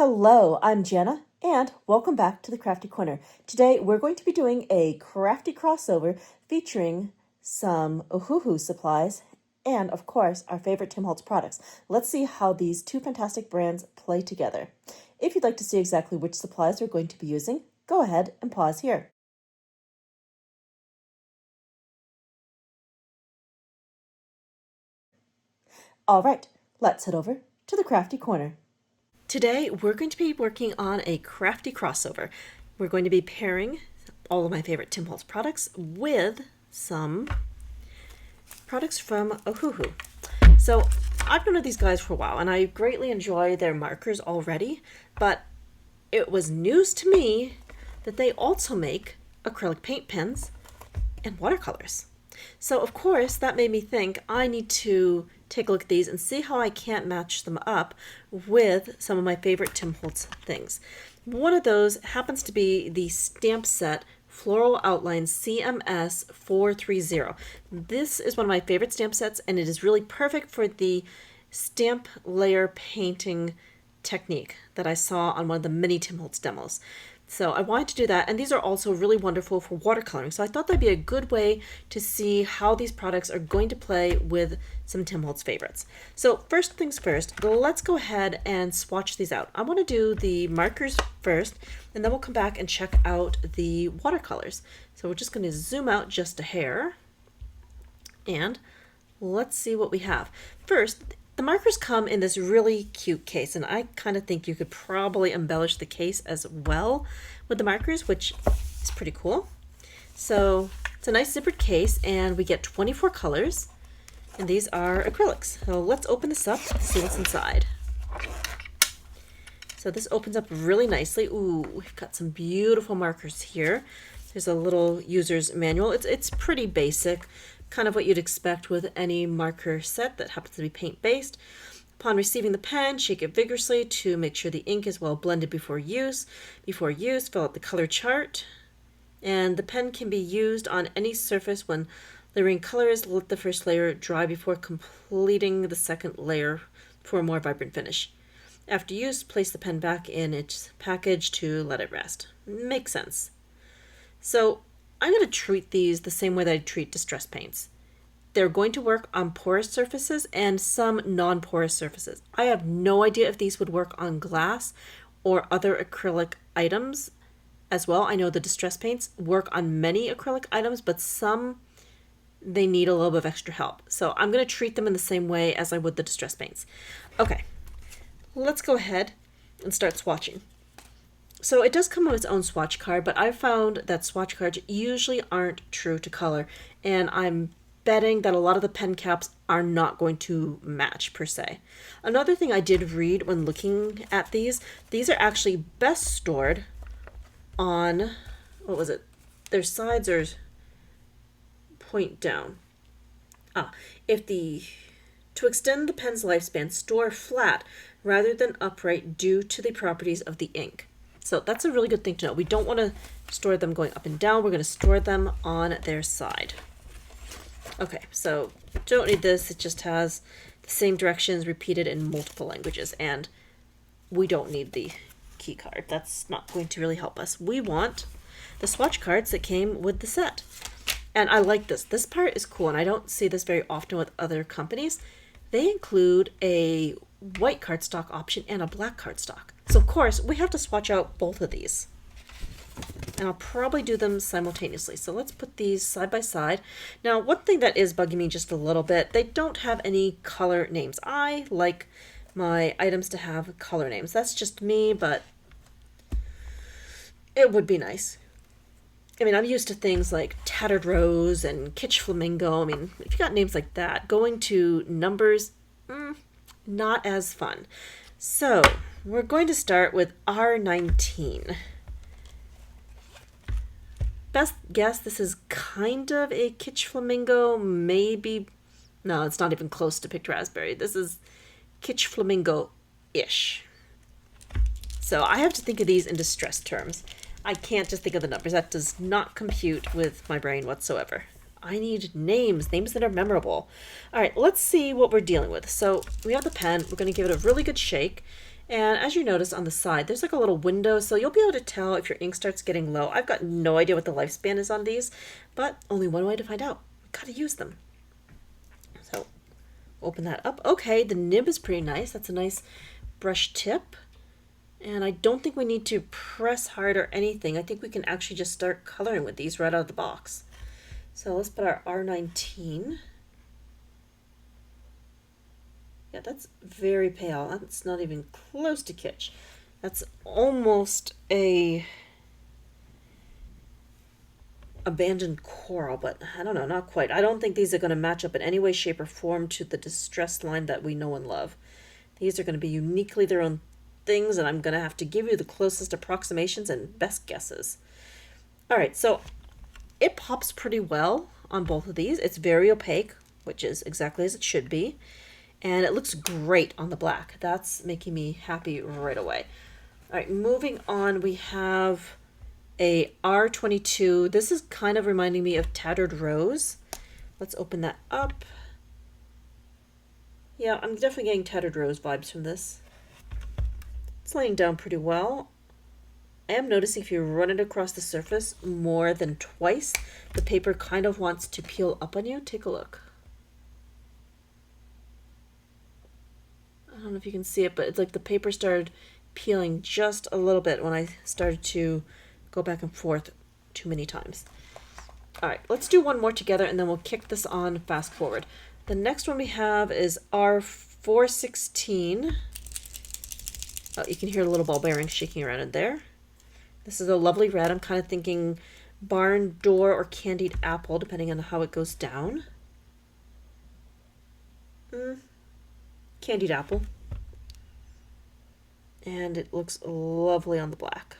Hello, I'm Janna, and welcome back to the Crafty Corner. Today we're going to be doing a crafty crossover featuring some Ohuhu supplies and, of course, our favorite Tim Holtz products. Let's see how these two fantastic brands play together. If you'd like to see exactly which supplies we're going to be using, go ahead and pause here. All right, let's head over to the Crafty Corner. Today, we're going to be working on a crafty crossover. We're going to be pairing all of my favorite Tim Holtz products with some products from Ohuhu. So I've known of these guys for a while, and I greatly enjoy their markers already, but it was news to me that they also make acrylic paint pens and watercolors. So of course that made me think I need to take a look at these and see how I can't match them up with some of my favorite Tim Holtz things. One of those happens to be the stamp set Floral Outline CMS 430. This is one of my favorite stamp sets, and it is really perfect for the stamp layer painting technique that I saw on one of the mini Tim Holtz demos. So I wanted to do that, and these are also really wonderful for watercoloring. So I thought that'd be a good way to see how these products are going to play with some Tim Holtz favorites. So first things first, let's go ahead and swatch these out. I want to do the markers first, and then we'll come back and check out the watercolors. So we're just going to zoom out just a hair, and let's see what we have. First, the markers come in this really cute case, and I kind of think you could probably embellish the case as well with the markers, which is pretty cool. So it's a nice zippered case, and we get 24 colors, and these are acrylics. So let's open this up and see what's inside. So this opens up really nicely. Ooh, we've got some beautiful markers here. There's a little user's manual. It's pretty basic, kind of what you'd expect with any marker set that happens to be paint-based. Upon receiving the pen, shake it vigorously to make sure the ink is well blended before use. Before use, fill out the color chart. And the pen can be used on any surface when layering colors. Let the first layer dry before completing the second layer for a more vibrant finish. After use, place the pen back in its package to let it rest. Makes sense. So I'm going to treat these the same way that I treat distress paints. They're going to work on porous surfaces and some non-porous surfaces. I have no idea if these would work on glass or other acrylic items as well. I know the distress paints work on many acrylic items, but some they need a little bit of extra help. So I'm going to treat them in the same way as I would the distress paints. Okay, let's go ahead and start swatching. So it does come with its own swatch card, but I've found that swatch cards usually aren't true to color, and I'm betting that a lot of the pen caps are not going to match per se. Another thing I did read when looking at these are actually best stored on, what was it? Their sides are point down. To extend the pen's lifespan, store flat rather than upright due to the properties of the ink. So that's a really good thing to know. We don't want to store them going up and down. We're going to store them on their side. Okay, so don't need this. It just has the same directions repeated in multiple languages, and we don't need the key card. That's not going to really help us. We want the swatch cards that came with the set. And I like this. This part is cool, and I don't see this very often with other companies. They include a white cardstock option and a black cardstock. So of course, we have to swatch out both of these. And I'll probably do them simultaneously. So let's put these side by side. Now, one thing that is bugging me just a little bit, they don't have any color names. I like my items to have color names. That's just me, but it would be nice. I mean, I'm used to things like Tattered Rose and Kitsch Flamingo. I mean, if you got names like that, going to numbers, not as fun. So we're going to start with R19. Best guess, this is kind of a Kitsch Flamingo, maybe. No, it's not even close to Picked Raspberry. This is Kitsch Flamingo-ish. So I have to think of these in distress terms. I can't just think of the numbers. That does not compute with my brain whatsoever. I need names that are memorable. All right, let's see what we're dealing with. So we have the pen. We're going to give it a really good shake. And as you notice on the side, there's like a little window, so you'll be able to tell if your ink starts getting low. I've got no idea what the lifespan is on these, but only one way to find out. We've got to use them. So open that up. Okay, the nib is pretty nice. That's a nice brush tip. And I don't think we need to press hard or anything. I think we can actually just start coloring with these right out of the box. So let's put our R19. Yeah, that's very pale. That's not even close to kitsch. That's almost a abandoned coral, but I don't know, not quite. I don't think these are going to match up in any way, shape, or form to the distressed line that we know and love. These are going to be uniquely their own things, and I'm going to have to give you the closest approximations and best guesses. All right, so it pops pretty well on both of these. It's very opaque, which is exactly as it should be. And it looks great on the black. That's making me happy right away. All right, moving on, we have a R22. This is kind of reminding me of Tattered Rose. Let's open that up. Yeah, I'm definitely getting Tattered Rose vibes from this. It's laying down pretty well. I am noticing if you run it across the surface more than twice, the paper kind of wants to peel up on you. Take a look. I don't know if you can see it, but it's like the paper started peeling just a little bit when I started to go back and forth too many times. All right, let's do one more together and then we'll kick this on fast forward. The next one we have is R416. Oh, you can hear the little ball bearings shaking around in there. This is a lovely red. I'm kind of thinking barn door or candied apple, depending on how it goes down. Candied apple. And it looks lovely on the black.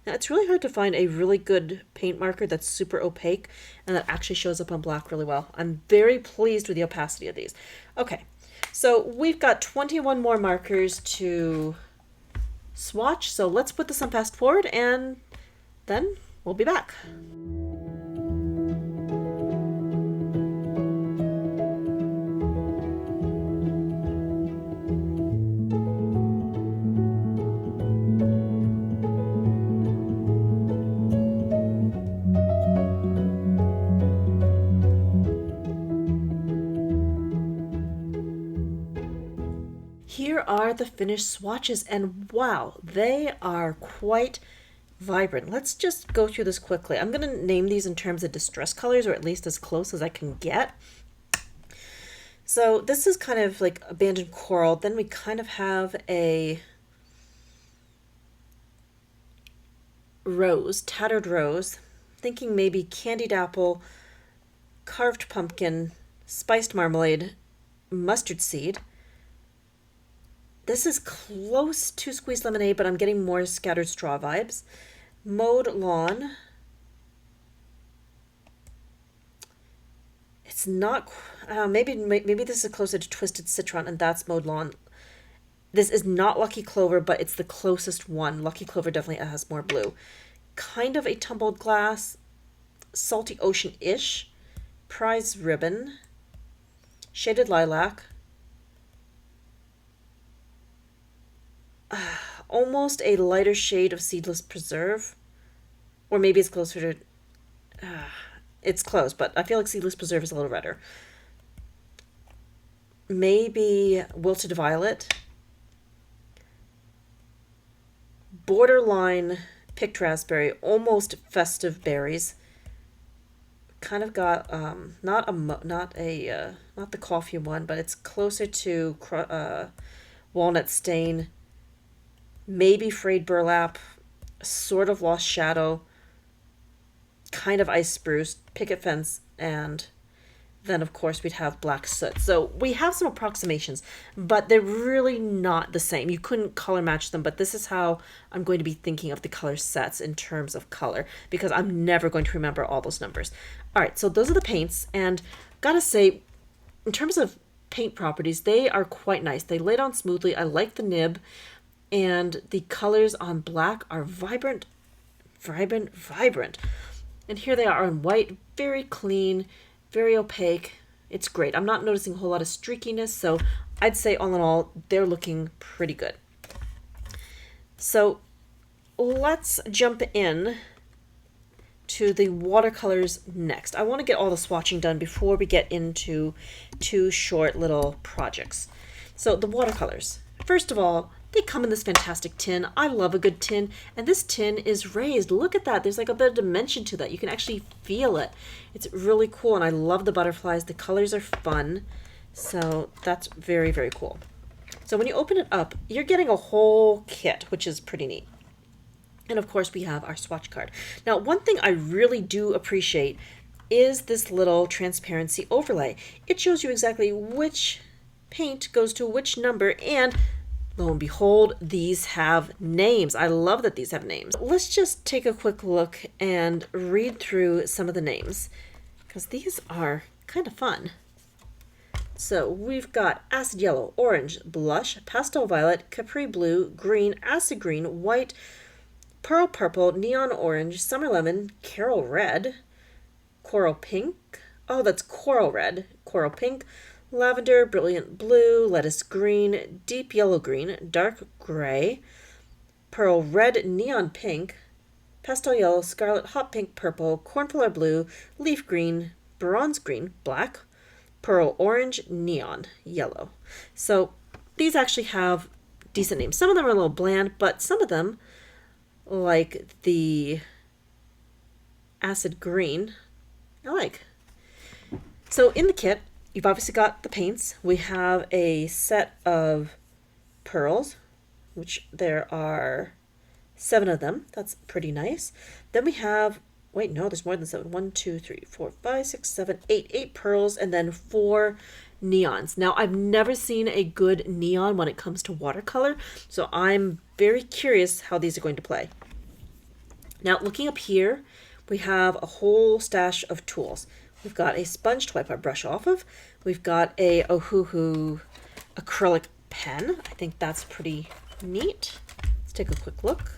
Now, it's really hard to find a really good paint marker that's super opaque and that actually shows up on black really well. I'm very pleased with the opacity of these. Okay, so we've got 21 more markers to swatch, so let's put this on fast forward and then we'll be back. Here are the finished swatches, and wow, they are quite vibrant. Let's just go through this quickly. I'm going to name these in terms of distress colors, or at least as close as I can get. So this is kind of like abandoned coral. Then we kind of have a rose, tattered rose, thinking maybe candied apple, carved pumpkin, spiced marmalade, mustard seed. This is close to squeezed lemonade, but I'm getting more scattered straw vibes. Mowed lawn. It's not, maybe this is closer to twisted citron, and that's mowed lawn. This is not Lucky Clover, but it's the closest one. Lucky Clover definitely has more blue. Kind of a tumbled glass, salty ocean-ish, prize ribbon, shaded lilac, almost a lighter shade of seedless preserve, or maybe it's closer to, it's close, but I feel like seedless preserve is a little redder. Maybe wilted violet, borderline picked raspberry, almost festive berries. Kind of got not the coffee one, but it's closer to walnut stain. Maybe frayed burlap, sort of lost shadow, kind of ice spruce, picket fence, and then of course we'd have black soot. So we have some approximations, but they're really not the same. You couldn't color match them, but this is how I'm going to be thinking of the color sets in terms of color, because I'm never going to remember all those numbers. All right, so those are the paints, and gotta say, in terms of paint properties, they are quite nice. They lay down smoothly. I like the nib. And the colors on black are vibrant, vibrant, vibrant. And here they are on white, very clean, very opaque. It's great. I'm not noticing a whole lot of streakiness, so I'd say all in all, they're looking pretty good. So let's jump in to the watercolors next. I want to get all the swatching done before we get into two short little projects. So the watercolors. First of all, they come in this fantastic tin. I love a good tin, and this tin is raised. Look at that. There's like a bit of dimension to that. You can actually feel it. It's really cool, and I love the butterflies. The colors are fun, so that's very, very cool. So when you open it up, you're getting a whole kit, which is pretty neat. And of course, we have our swatch card. Now, one thing I really do appreciate is this little transparency overlay. It shows you exactly which paint goes to which number, and lo and behold, these have names. I love that these have names. Let's just take a quick look and read through some of the names, because these are kind of fun. So we've got acid yellow, orange, blush, pastel violet, capri blue, green, acid green, white, pearl purple, neon orange, summer lemon, coral red, coral pink. Oh, that's coral red, coral pink, lavender, brilliant blue, lettuce green, deep yellow green, dark gray, pearl red, neon pink, pastel yellow, scarlet, hot pink, purple, cornflower blue, leaf green, bronze green, black, pearl orange, neon yellow. So these actually have decent names. Some of them are a little bland, but some of them, like the acid green, I like. So in the kit, you've obviously got the paints. We have a set of pearls, which there are 7 of them. That's pretty nice. Then we have, wait, no, there's more than 7. 1, 2, 3, 4, 5, 6, 7, 8. 8 pearls, and then 4 neons. Now, I've never seen a good neon when it comes to watercolor, so I'm very curious how these are going to play. Now, looking up here, we have a whole stash of tools. We've got a sponge to wipe our brush off of. We've got a Ohuhu acrylic pen. I think that's pretty neat. Let's take a quick look.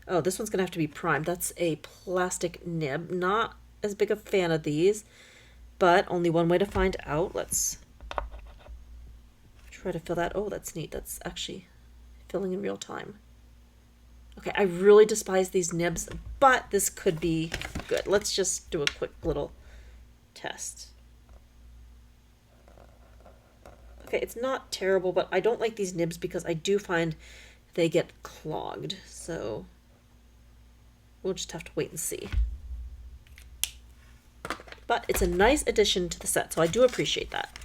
Oh, this one's going to have to be primed. That's a plastic nib. Not as big a fan of these, but only one way to find out. Let's try to fill that. Oh, that's neat. That's actually filling in real time. Okay, I really despise these nibs, but this could be good. Let's just do a quick little test. Okay, it's not terrible, but I don't like these nibs because I do find they get clogged. So we'll just have to wait and see. But it's a nice addition to the set, so I do appreciate that.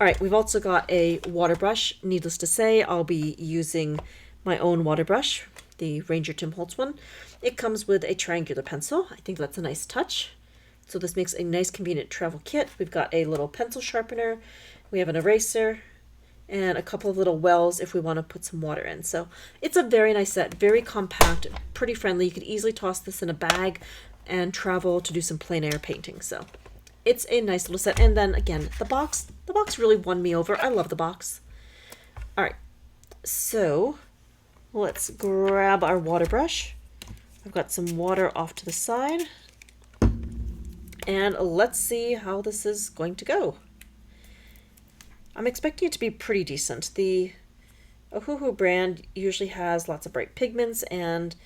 All right, we've also got a water brush. Needless to say, I'll be using my own water brush, the Ranger Tim Holtz one. It comes with a triangular pencil. I think that's a nice touch. So this makes a nice convenient travel kit. We've got a little pencil sharpener. We have an eraser and a couple of little wells if we want to put some water in. So it's a very nice set, very compact, pretty friendly. You could easily toss this in a bag and travel to do some plein air painting. So it's a nice little set. And then again, the box really won me over. I love the box. All right, so let's grab our water brush. I've got some water off to the side. And let's see how this is going to go. I'm expecting it to be pretty decent. The Ohuhu brand usually has lots of bright pigments and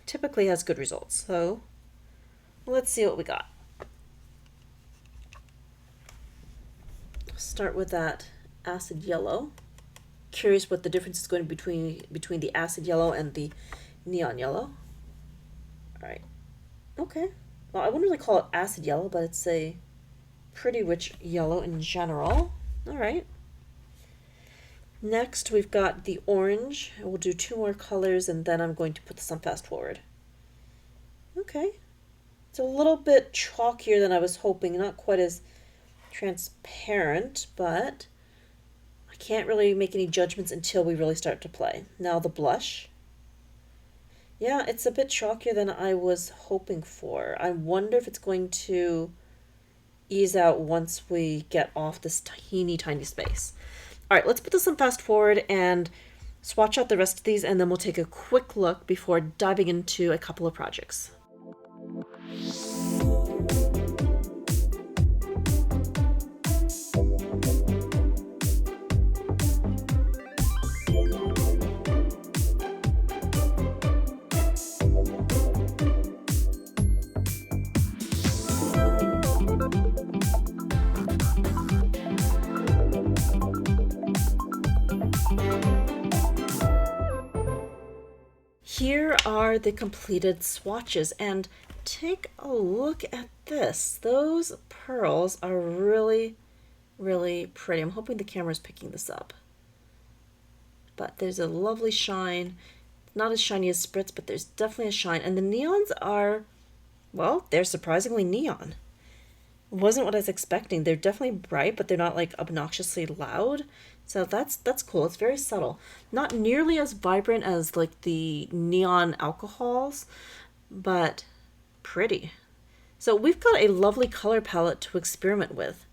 typically has good results. So let's see what we got. Start with that acid yellow. Curious what the difference is going to be between the acid yellow and the neon yellow. All right. Okay. Well, I wouldn't really call it acid yellow, but it's a pretty rich yellow in general. All right. Next, we've got the orange. We'll do 2 more colors, and then I'm going to put this on fast forward. Okay. It's a little bit chalkier than I was hoping. Not quite as transparent, but I can't really make any judgments until we really start to play. Now the blush. Yeah, it's a bit chalkier than I was hoping for. I wonder if it's going to ease out once we get off this teeny tiny space. All right, let's put this on fast forward and swatch out the rest of these, and then we'll take a quick look before diving into a couple of projects. Here are the completed swatches, and take a look at this. Those pearls are really, really pretty. I'm hoping the camera's picking this up. But there's a lovely shine. Not as shiny as Spritz, but there's definitely a shine. And the neons are, well, they're surprisingly neon. It wasn't what I was expecting. They're definitely bright, but they're not like obnoxiously loud. So that's cool. It's very subtle. Not nearly as vibrant as like the neon alcohols, but pretty. So we've got a lovely color palette to experiment with.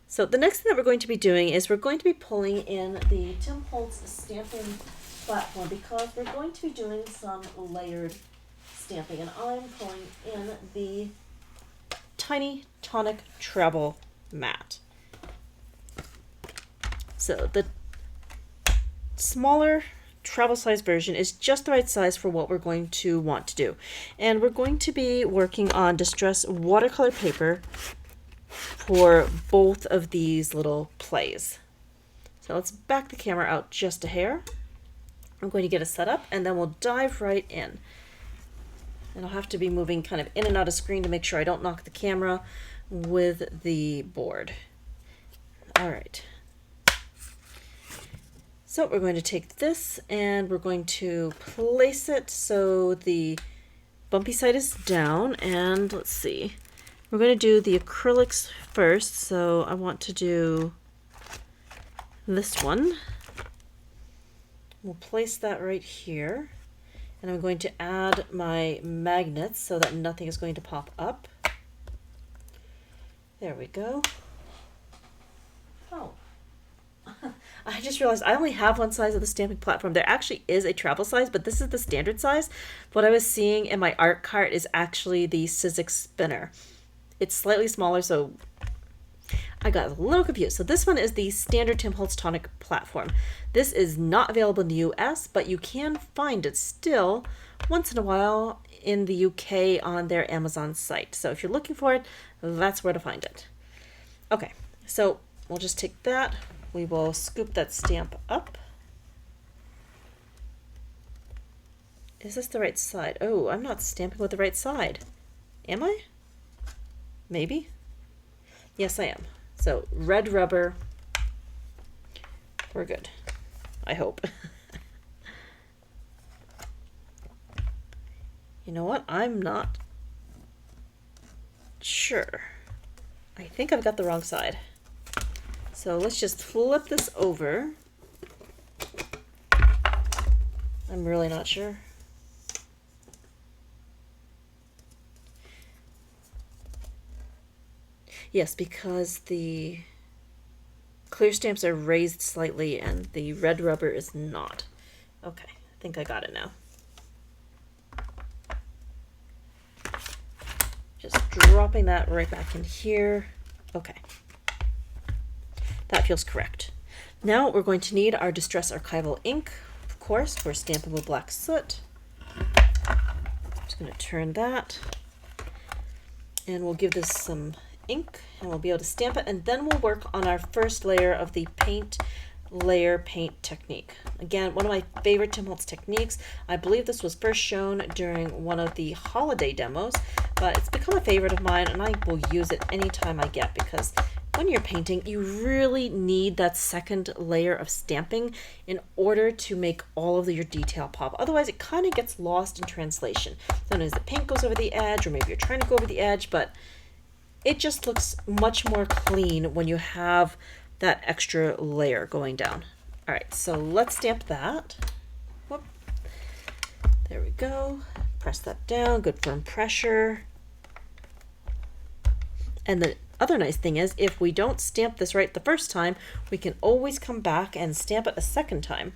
So the next thing that we're going to be doing is we're going to be pulling in the Tim Holtz stamping platform because we're going to be doing some layered stamping, and I'm pulling in the Tiny Tonic Travel Mat. So the smaller travel size version is just the right size for what we're going to want to do. And we're going to be working on distress watercolor paper for both of these little plays. So let's back the camera out just a hair. I'm going to get it set up and then we'll dive right in. And I'll have to be moving kind of in and out of screen to make sure I don't knock the camera with the board. All right. So we're going to take this and we're going to place it so the bumpy side is down, and let's see. We're going to do the acrylics first, so I want to do this one. We'll place that right here, and I'm going to add my magnets so that nothing is going to pop up. There we go. Oh. I just realized I only have one size of the stamping platform. There actually is a travel size, but this is the standard size. What I was seeing in my art cart is actually the Sizzix spinner. It's slightly smaller, so I got a little confused. So this one is the standard Tim Holtz Tonic platform. This is not available in the US, but you can find it still once in a while in the UK on their Amazon site. So if you're looking for it, that's where to find it. Okay, so we'll just take that. We will scoop that stamp up. Is this the right side? Oh, I'm not stamping with the right side. Am I? Maybe? Yes, I am. So red rubber. We're good. I hope. You know what? I'm not sure. I think I've got the wrong side. So let's just flip this over. I'm really not sure. Yes, because the clear stamps are raised slightly and the red rubber is not. Okay, I think I got it now. Just dropping that right back in here. Okay. That feels correct. Now we're going to need our Distress Archival ink. Of course, we're stamping with black soot. I'm just going to turn that. And we'll give this some ink and we'll be able to stamp it, and then we'll work on our first layer of the paint layer paint technique. Again, one of my favorite Tim Holtz techniques. I believe this was first shown during one of the holiday demos, but it's become a favorite of mine and I will use it anytime I get, because when you're painting, you really need that second layer of stamping in order to make all of your detail pop. Otherwise, it kind of gets lost in translation. Sometimes the paint goes over the edge, or maybe you're trying to go over the edge, but it just looks much more clean when you have that extra layer going down. All right, so let's stamp that. Whoop. There we go. Press that down, good firm pressure. And the other nice thing is, if we don't stamp this right the first time, we can always come back and stamp it a second time.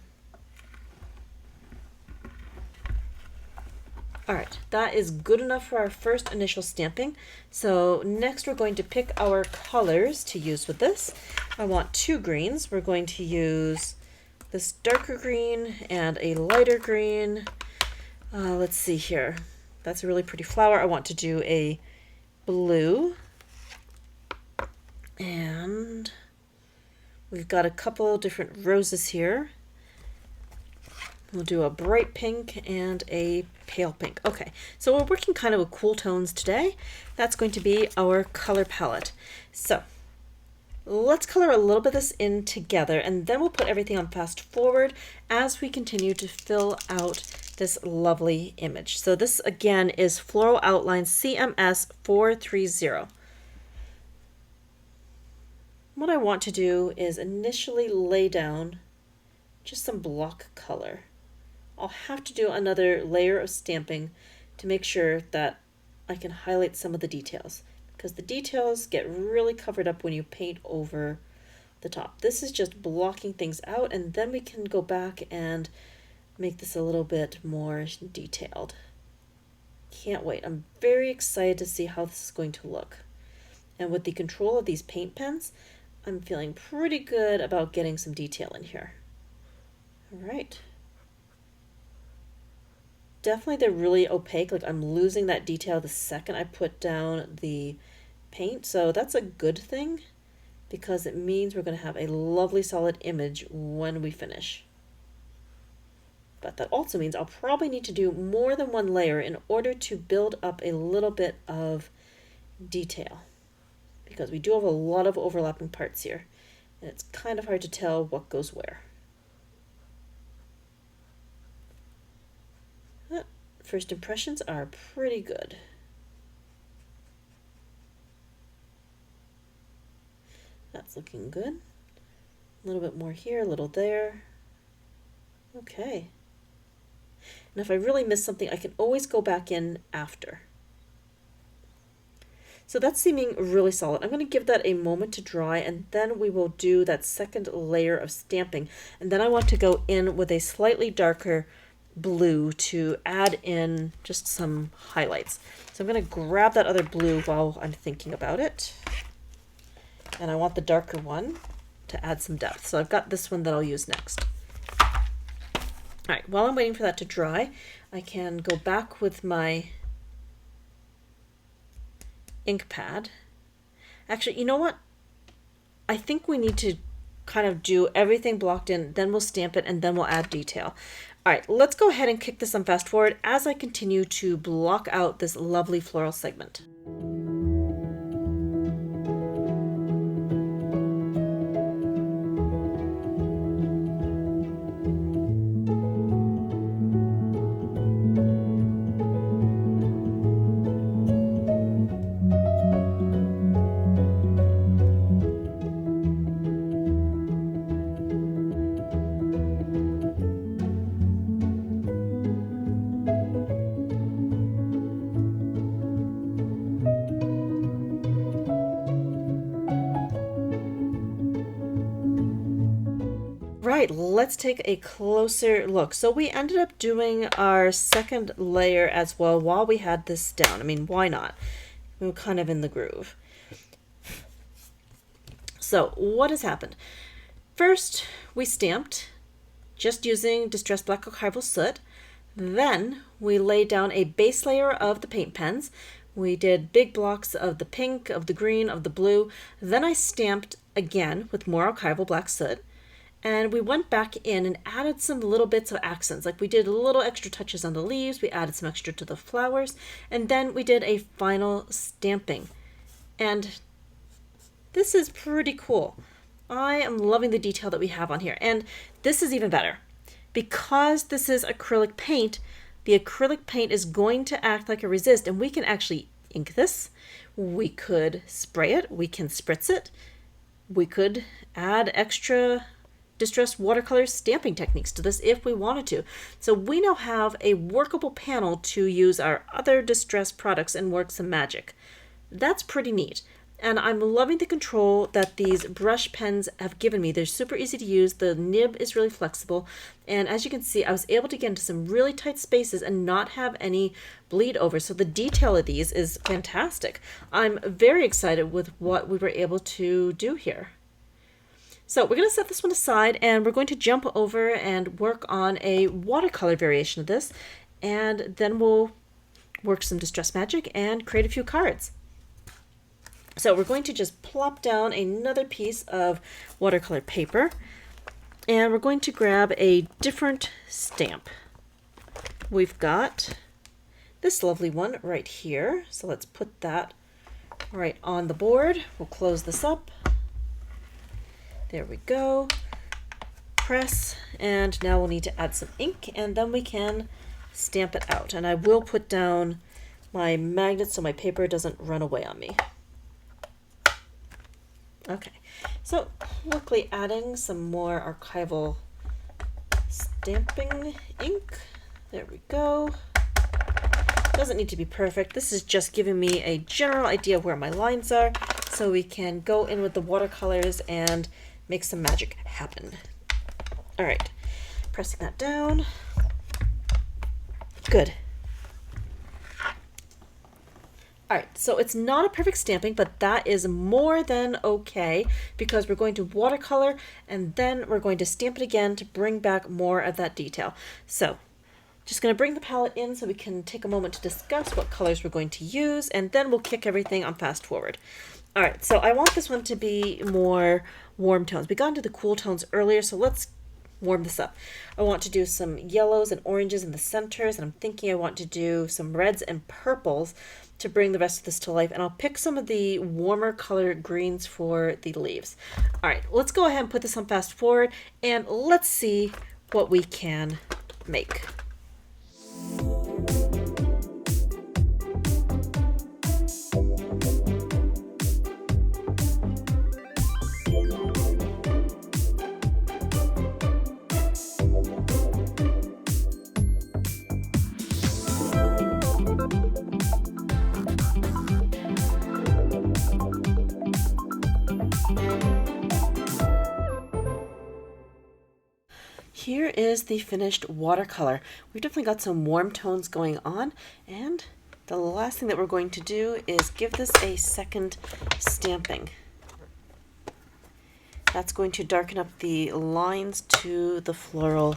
All right, that is good enough for our first initial stamping. So next we're going to pick our colors to use with this. I want two greens. We're going to use this darker green and a lighter green. Let's see here. That's a really pretty flower. I want to do a blue. And we've got a couple different roses here. We'll do a bright pink and a pale pink. Okay, so we're working kind of with cool tones today. That's going to be our color palette. So let's color a little bit of this in together, and then we'll put everything on fast forward as we continue to fill out this lovely image. So this again is Floral Outline CMS 430. What I want to do is initially lay down just some block color. I'll have to do another layer of stamping to make sure that I can highlight some of the details, because the details get really covered up when you paint over the top. This is just blocking things out, and then we can go back and make this a little bit more detailed. Can't wait. I'm very excited to see how this is going to look. And with the control of these paint pens, I'm feeling pretty good about getting some detail in here. All right. Definitely they're really opaque, like I'm losing that detail the second I put down the paint, so that's a good thing because it means we're going to have a lovely solid image when we finish. But that also means I'll probably need to do more than one layer in order to build up a little bit of detail, because we do have a lot of overlapping parts here and it's kind of hard to tell what goes where. First impressions are pretty good. That's looking good. A little bit more here, a little there. Okay. And if I really miss something, I can always go back in after. So that's seeming really solid. I'm going to give that a moment to dry, and then we will do that second layer of stamping. And then I want to go in with a slightly darker blue to add in just some highlights. So I'm going to grab that other blue while I'm thinking about it. And I want the darker one to add some depth. So I've got this one that I'll use next. All right, while I'm waiting for that to dry, I can go back with my ink pad. Actually, you know what? I think we need to kind of do everything blocked in, then we'll stamp it, and then we'll add detail. All right, let's go ahead and kick this on fast forward as I continue to block out this lovely floral segment. Right, let's take a closer look. So we ended up doing our second layer as well while we had this down. I mean, why not? We were kind of in the groove. So what has happened? First, we stamped just using distressed black archival soot. Then we laid down a base layer of the paint pens. We did big blocks of the pink, of the green, of the blue. Then I stamped again with more archival black soot. And we went back in and added some little bits of accents. Like we did little extra touches on the leaves, we added some extra to the flowers, and then we did a final stamping. And this is pretty cool. I am loving the detail that we have on here. And this is even better. Because this is acrylic paint, the acrylic paint is going to act like a resist, and we can actually ink this. We could spray it, we can spritz it, we could add extra distressed watercolor stamping techniques to this if we wanted to. So we now have a workable panel to use our other distressed products and work some magic. That's pretty neat. And I'm loving the control that these brush pens have given me. They're super easy to use. The nib is really flexible. And as you can see, I was able to get into some really tight spaces and not have any bleed over. So the detail of these is fantastic. I'm very excited with what we were able to do here. So we're going to set this one aside, and we're going to jump over and work on a watercolor variation of this, and then we'll work some distress magic and create a few cards. So we're going to just plop down another piece of watercolor paper. And we're going to grab a different stamp. We've got this lovely one right here. So let's put that right on the board. We'll close this up. There we go. Press, and now we'll need to add some ink, and then we can stamp it out. And I will put down my magnet so my paper doesn't run away on me. Okay, so quickly adding some more archival stamping ink. There we go. Doesn't need to be perfect. This is just giving me a general idea of where my lines are, so we can go in with the watercolors and make some magic happen. All right, pressing that down. Good. All right, so it's not a perfect stamping, but that is more than okay because we're going to watercolor and then we're going to stamp it again to bring back more of that detail. So just going to bring the palette in so we can take a moment to discuss what colors we're going to use, and then we'll kick everything on fast forward. All right, so I want this one to be more warm tones. We got into the cool tones earlier, so let's warm this up. I want to do some yellows and oranges in the centers, and I'm thinking I want to do some reds and purples to bring the rest of this to life, and I'll pick some of the warmer color greens for the leaves. All right, let's go ahead and put this on fast forward, and let's see what we can make. Here is the finished watercolor. We've definitely got some warm tones going on, and the last thing that we're going to do is give this a second stamping. That's going to darken up the lines to the floral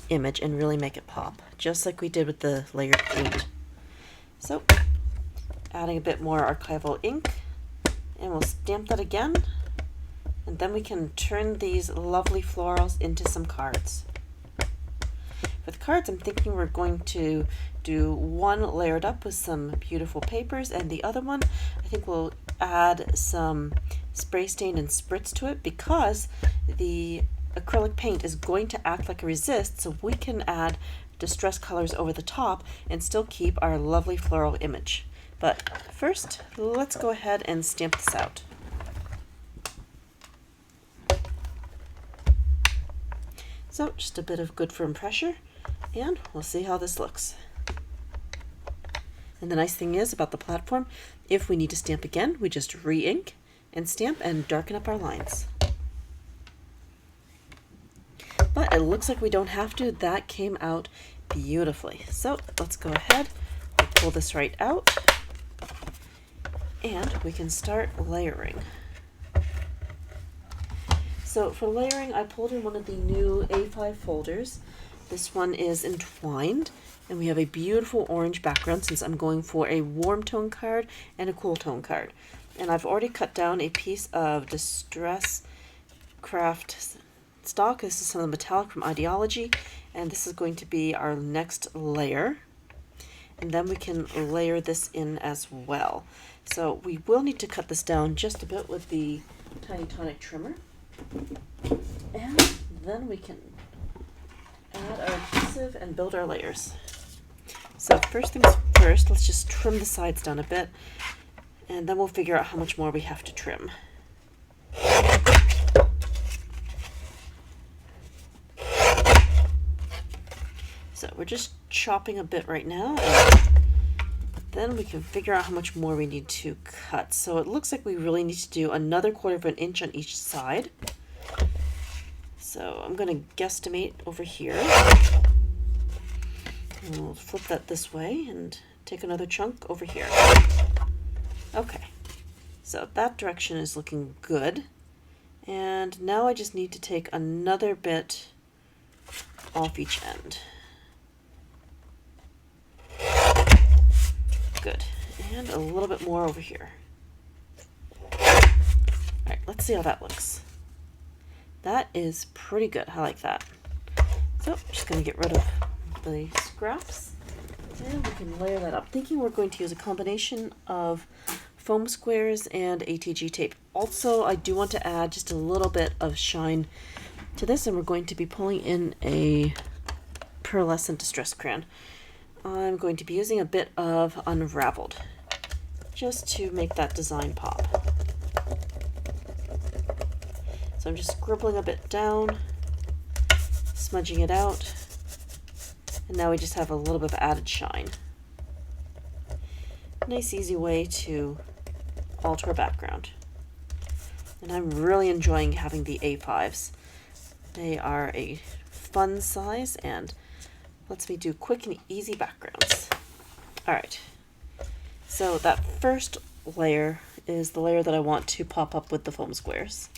image and really make it pop, just like we did with the layered paint. So, adding a bit more archival ink, and we'll stamp that again, and then we can turn these lovely florals into some cards. With cards, I'm thinking we're going to do one layered up with some beautiful papers, and the other one, I think we'll add some spray stain and spritz to it because the acrylic paint is going to act like a resist, so we can add distress colors over the top and still keep our lovely floral image. But first, let's go ahead and stamp this out. So just a bit of good firm pressure, and we'll see how this looks. And the nice thing is about the platform, if we need to stamp again, we just re-ink and stamp and darken up our lines. But it looks like we don't have to. That came out beautifully. So let's go ahead and pull this right out, and we can start layering. So for layering, I pulled in one of the new A5 folders. This one is entwined, and we have a beautiful orange background since I'm going for a warm tone card and a cool tone card. And I've already cut down a piece of Distress Craft stock. This is some of the metallic from Idea-ology, and this is going to be our next layer. And then we can layer this in as well. So we will need to cut this down just a bit with the Tiny Tonic trimmer. And then we can add our adhesive and build our layers. So first things first, let's just trim the sides down a bit, and then we'll figure out how much more we have to trim. So we're just chopping a bit right now, and then we can figure out how much more we need to cut. So it looks like we really need to do another 1/4 inch on each side. So I'm going to guesstimate over here. And we'll flip that this way and take another chunk over here. Okay, so that direction is looking good. And now I just need to take another bit off each end. Good, and a little bit more over here. All right, let's see how that looks. That is pretty good. I like that. So I'm just going to get rid of the scraps and we can layer that up. Thinking we're going to use a combination of foam squares and ATG tape. Also, I do want to add just a little bit of shine to this, and we're going to be pulling in a pearlescent distress crayon. I'm going to be using a bit of Unraveled just to make that design pop. So I'm just scribbling a bit down, smudging it out, and now we just have a little bit of added shine. Nice easy way to alter a background. And I'm really enjoying having the A5s. They are a fun size and lets me do quick and easy backgrounds. Alright, so that first layer is the layer that I want to pop up with the foam squares.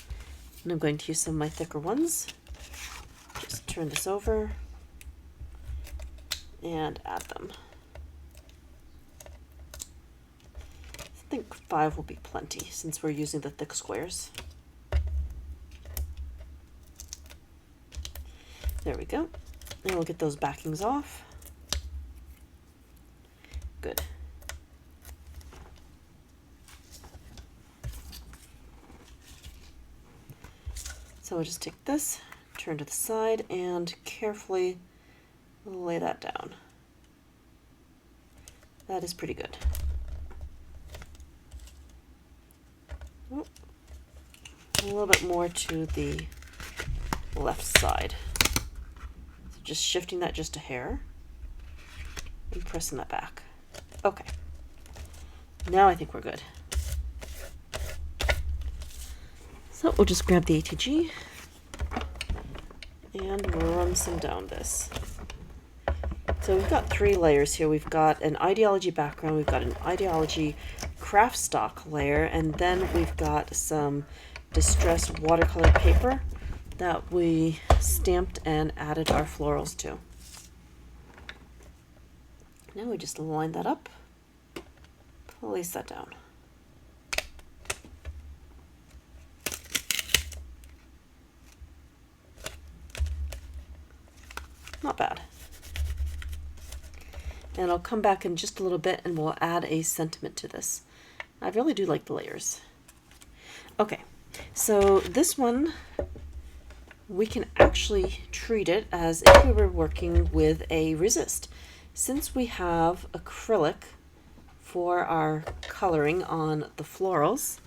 And I'm going to use some of my thicker ones. Just turn this over and add them. I think 5 will be plenty since we're using the thick squares. There we go. And we'll get those backings off. Good. So we'll just take this, turn to the side, and carefully lay that down. That is pretty good. Oh, a little bit more to the left side. So just shifting that just a hair and pressing that back. Okay. Now I think we're good. So we'll just grab the ATG and run some down this. So we've got 3 layers here. We've got an Idea-ology background, we've got an Idea-ology craft stock layer, and then we've got some distressed watercolor paper that we stamped and added our florals to. Now we just line that up, place that down. Not bad. And I'll come back in just a little bit and we'll add a sentiment to this. I really do like the layers. Okay, so this one, we can actually treat it as if we were working with a resist. Since we have acrylic for our coloring on the florals,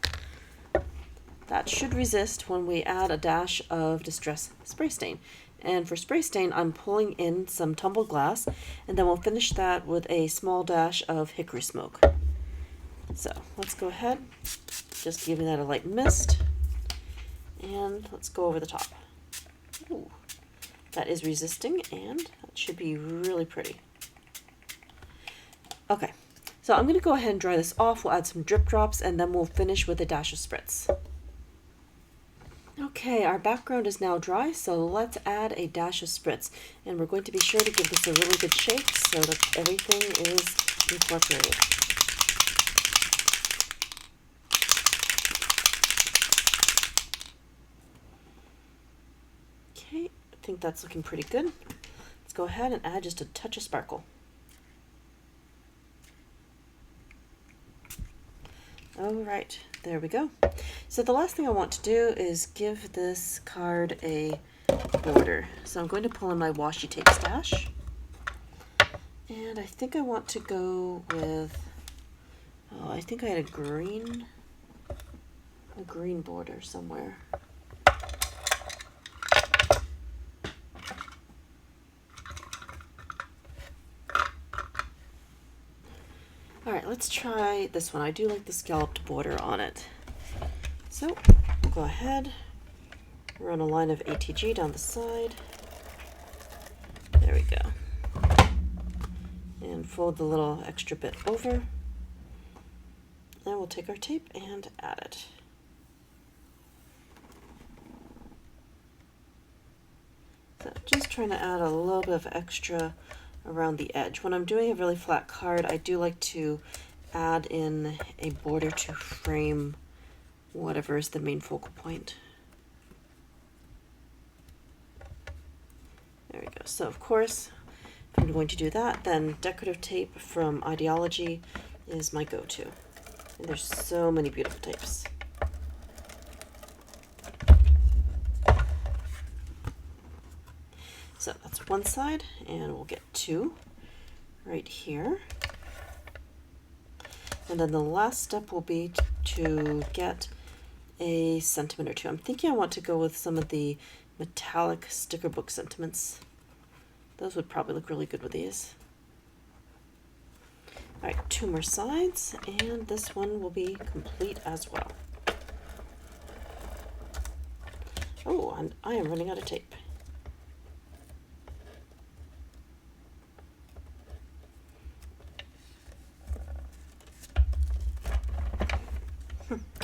that should resist when we add a dash of Distress Spray Stain. And for spray stain, I'm pulling in some tumbled glass, and then we'll finish that with a small dash of hickory smoke. So let's go ahead, just giving that a light mist, and let's go over the top. Ooh, that is resisting, and that should be really pretty. Okay, so I'm going to go ahead and dry this off. We'll add some drip drops, and then we'll finish with a dash of spritz. Okay, our background is now dry, so let's add a dash of spritz. And we're going to be sure to give this a really good shake so that everything is incorporated. Okay, I think that's looking pretty good. Let's go ahead and add just a touch of sparkle. All right, there we go. So the last thing I want to do is give this card a border. So I'm going to pull in my washi tape stash. And I think I want to go with, oh, I think I had a green border somewhere. All right, let's try this one. I do like the scalloped border on it. So go ahead, run a line of ATG down the side. There we go. And fold the little extra bit over. And we'll take our tape and add it. So just trying to add a little bit of extra around the edge. When I'm doing a really flat card, I do like to add in a border to frame whatever is the main focal point. There we go. So of course, if I'm going to do that, then decorative tape from Idea-ology is my go-to. And there's so many beautiful tapes. So that's one side, and we'll get two right here. And then the last step will be to get a sentiment or two. I'm thinking I want to go with some of the metallic sticker book sentiments. Those would probably look really good with these. All right, two more sides, and this one will be complete as well. Oh, and I am running out of tape.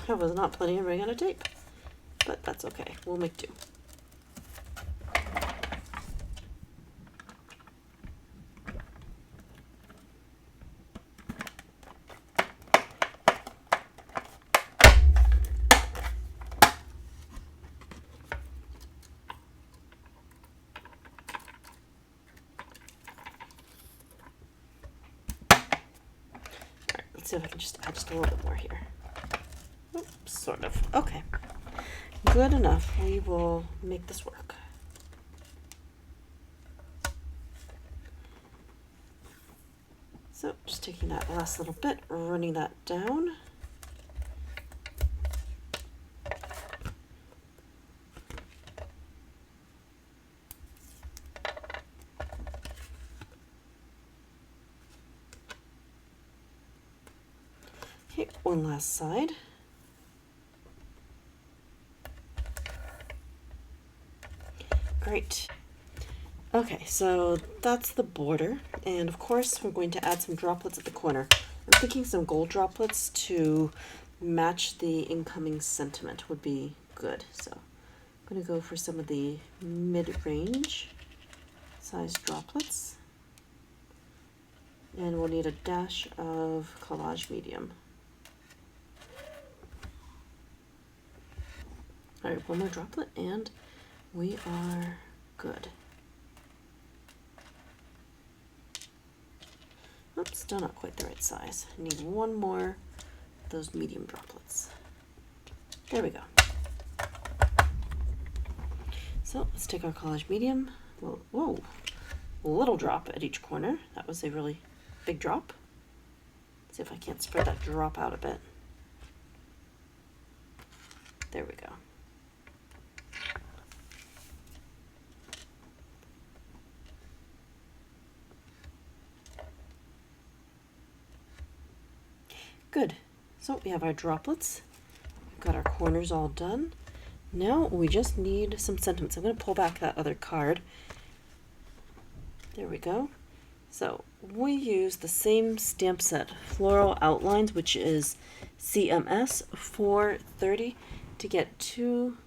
I was not planning on running out of tape, but that's okay. We'll make do. Let's see if I can just add just a little bit more here. Oops, sort of. Okay. Good enough. We will make this work. So just taking that last little bit, running that down. Okay, one last side. Great. Okay, so that's the border, and of course we're going to add some droplets at the corner. I'm thinking some gold droplets to match the incoming sentiment would be good. So I'm going to go for some of the mid-range size droplets, and we'll need a dash of collage medium. All right, one more droplet and we are good. Oops, still not quite the right size. I need one more of those medium droplets. There we go. So let's take our collage medium. Whoa, a little drop at each corner. That was a really big drop. Let's see if I can't spread that drop out a bit. There we go. Good. So we have our droplets. We've got our corners all done. Now we just need some sentiments. I'm going to pull back that other card. There we go. So we use the same stamp set, Floral Outlines, which is CMS 430, to get two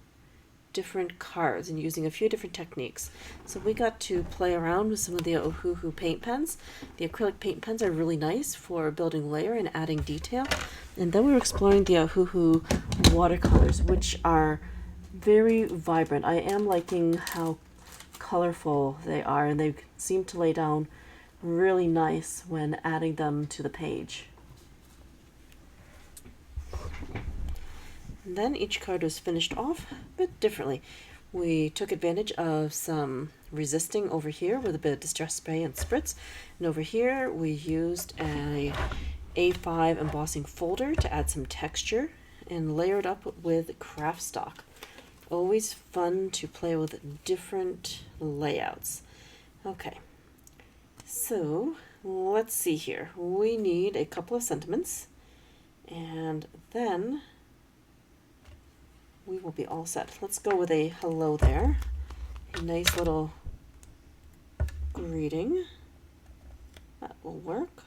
different cards and using a few different techniques. So we got to play around with some of the Ohuhu paint pens. The acrylic paint pens are really nice for building layer and adding detail. And then we were exploring the Ohuhu watercolors, which are very vibrant. I am liking how colorful they are, and they seem to lay down really nice when adding them to the page. And then each card was finished off a bit differently. We took advantage of some resisting over here with a bit of distress spray and spritz. And over here we used a A5 embossing folder to add some texture and layered up with craft stock. Always fun to play with different layouts. Okay, so let's see here. We need a couple of sentiments, and then we will be all set. Let's go with a hello there. A nice little greeting. That will work.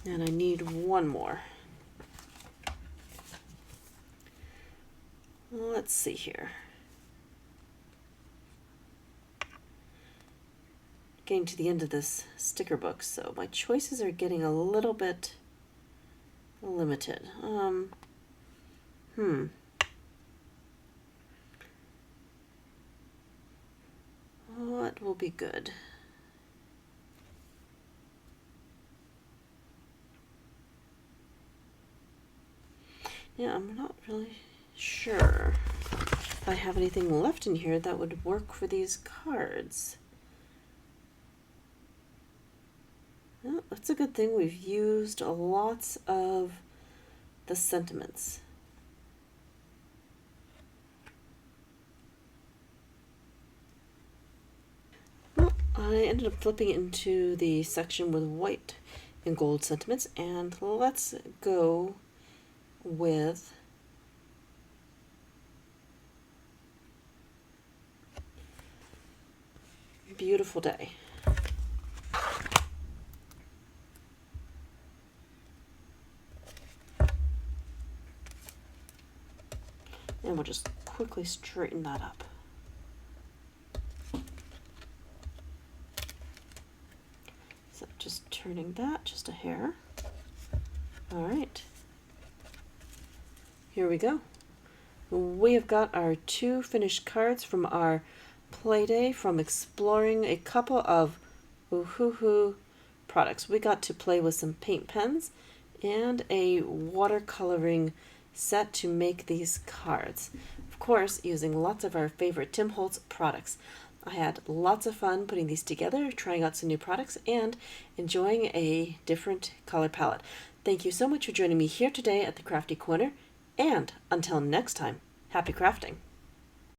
And I need one more. Let's see here. Getting to the end of this sticker book, so my choices are getting a little bit limited. what will be good? Yeah, I'm not really sure if I have anything left in here that would work for these cards. Well, that's a good thing. We've used lots of the sentiments. Well, I ended up flipping into the section with white and gold sentiments, and let's go with Beautiful Day. And we'll just quickly straighten that up. So just turning that just a hair. All right. Here we go. We have got our 2 finished cards from our play day from exploring a couple of Ohuhu products. We got to play with some paint pens and a watercoloring set to make these cards. Of course, using lots of our favorite Tim Holtz products. I had lots of fun putting these together, trying out some new products, and enjoying a different color palette. Thank you so much for joining me here today at the Crafty Corner. And until next time, happy crafting!